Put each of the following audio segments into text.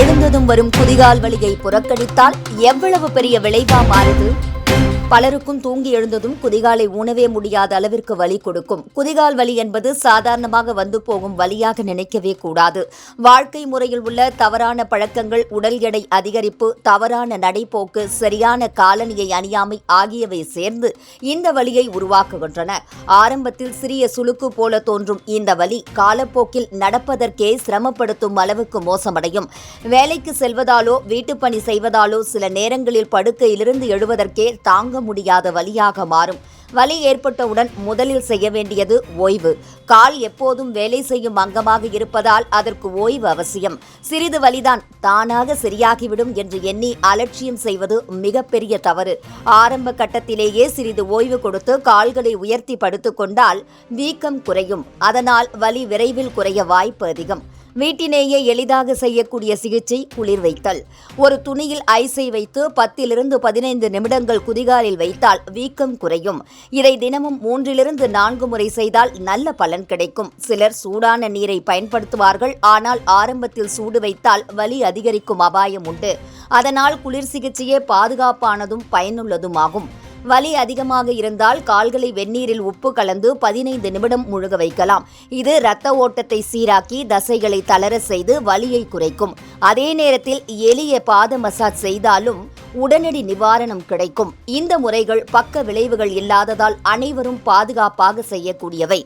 எழுந்ததும் வரும் குதிகால் வலியை புறக்கணித்தால் எவ்வளவு பெரிய விளைவா மாறுது? பலருக்கும் தூங்கி எழுந்ததும் குதிகாலை ஊனவே முடியாத அளவிற்கு வலி கொடுக்கும். குதிகால் வலி என்பது சாதாரணமாக வந்து போகும் வலியாக நினைக்கவே கூடாது. வாழ்க்கை முறையில் உள்ள தவறான பழக்கங்கள், உடல் எடை அதிகரிப்பு, தவறான நடைபோக்கு, சரியான காலணியை அணியாமை ஆகியவை சேர்ந்து இந்த வலியை உருவாக்குகின்றன. ஆரம்பத்தில் சிறிய சுளுக்கு போல தோன்றும் இந்த வலி காலப்போக்கில் நடப்பதற்கே சிரமப்படுத்தும் அளவுக்கு மோசமடையும். வேலைக்கு செல்வதாலோ வீட்டுப்பணி செய்வதாலோ சில நேரங்களில் படுக்கையிலிருந்து எழுவதற்கே தாங்க முடியாத வலியாக மாறும். வலி ஏற்பட்டவுடன் முதலில் செய்ய வேண்டியது ஓய்வு. கால் எப்போதும் வேலை செய்யும் அங்கமாக இருப்பதால் அதற்கு ஓய்வு அவசியம். சிறிது வலிதான், தானாக சரியாகிவிடும் என்று எண்ணி அலட்சியம் செய்வது மிகப்பெரிய தவறு. ஆரம்ப கட்டத்திலேயே சிறிது ஓய்வு கொடுத்து கால்களை உயர்த்தி படுத்துக் கொண்டால் வீக்கம் குறையும். அதனால் வலி விரைவில் குறைய வாய்ப்பு அதிகம். வீட்டிலேயே எளிதாக செய்யக்கூடிய சிகிச்சை குளிர் வைத்தல். ஒரு துணியில் ஐஸை வைத்து 10 to 15 நிமிடங்கள் குதிகாலில் வைத்தால் வீக்கம் குறையும். இதை தினமும் 3 to 4 முறை செய்தால் நல்ல பலன் கிடைக்கும். சிலர் சூடான நீரை பயன்படுத்துவார்கள். ஆனால் ஆரம்பத்தில் சூடு வைத்தால் வலி அதிகரிக்கும் அபாயம் உண்டு. அதனால் குளிர் சிகிச்சையே பாதுகாப்பானதும் பயனுள்ளதும் ஆகும். வலி அதிகமாக இருந்தால் கால்களை வெந்நீரில் உப்பு கலந்து 15 நிமிடம் முழுக வைக்கலாம். இது இரத்த ஓட்டத்தை சீராக்கி தசைகளை தளர செய்து வலியை குறைக்கும். அதே நேரத்தில் எளிய பாத மசாஜ் செய்தாலும் உடனடி நிவாரணம் கிடைக்கும். இந்த முறைகள் பக்க விளைவுகள் இல்லாததால் அனைவரும் பாதுகாப்பாக செய்யக்கூடியவை.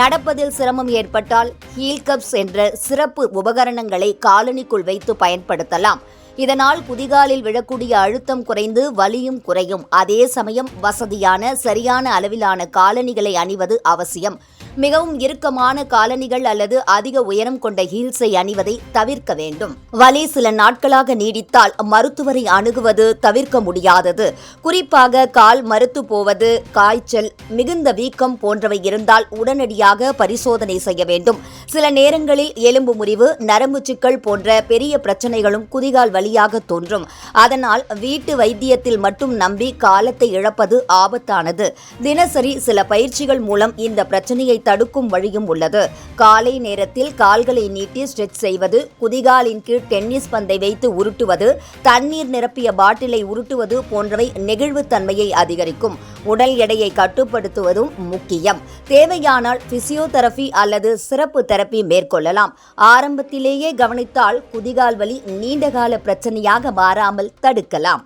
நடப்பதில் சிரமம் ஏற்பட்டால் ஹீல் கப்ஸ் என்ற சிறப்பு உபகரணங்களை காலணிக்குள் வைத்து பயன்படுத்தலாம். இதனால் குதிகாலில் விழக்கூடிய அழுத்தம் குறைந்து வலியும் குறையும். அதே சமயம் வசதியான சரியான அளவிலான காலணிகளை அணிவது அவசியம். மிகவும் இறுக்கமான காலணிகள் அல்லது அதிக உயரம் கொண்ட ஹீல்ஸை அணிவதை தவிர்க்க வேண்டும். வலி சில நாட்களாக நீடித்தால் மருத்துவரை அணுகுவது தவிர்க்க முடியாதது. குறிப்பாக கால் மரத்து போவது, காய்ச்சல், மிகுந்த வீக்கம் போன்றவை இருந்தால் உடனடியாக பரிசோதனை செய்ய வேண்டும். சில நேரங்களில் எலும்பு முறிவு, நரம்பு சிக்கல் போன்ற பெரிய பிரச்சனைகளும் குதிகால் வலியாக தோன்றும். அதனால் வீட்டு வைத்தியத்தில் மட்டும் நம்பி காலத்தை இழப்பது ஆபத்தானது. தினசரி சில பயிற்சிகள் மூலம் இந்த பிரச்சனையை தடுக்கும் வழியும் உள்ளது. காலை நேரத்தில் கால்களை நீட்டி ஸ்ட்ரெச் செய்வது, குதிகாலின் கீழ் டென்னிஸ் பந்தை வைத்து உருட்டுவது, தண்ணீர் நிரப்பிய பாட்டிலை உருட்டுவது போன்றவை நெகிழ்வுத்தன்மையை அதிகரிக்கும். உடல் எடையை கட்டுப்படுத்துவதும் முக்கியம். தேவையானால் பிசியோதெரபி அல்லது சிறப்பு தெரபி மேற்கொள்ளலாம். ஆரம்பத்திலேயே கவனித்தால் குதிகால் வலி நீண்டகால பிரச்சனையாக மாறாமல் தடுக்கலாம்.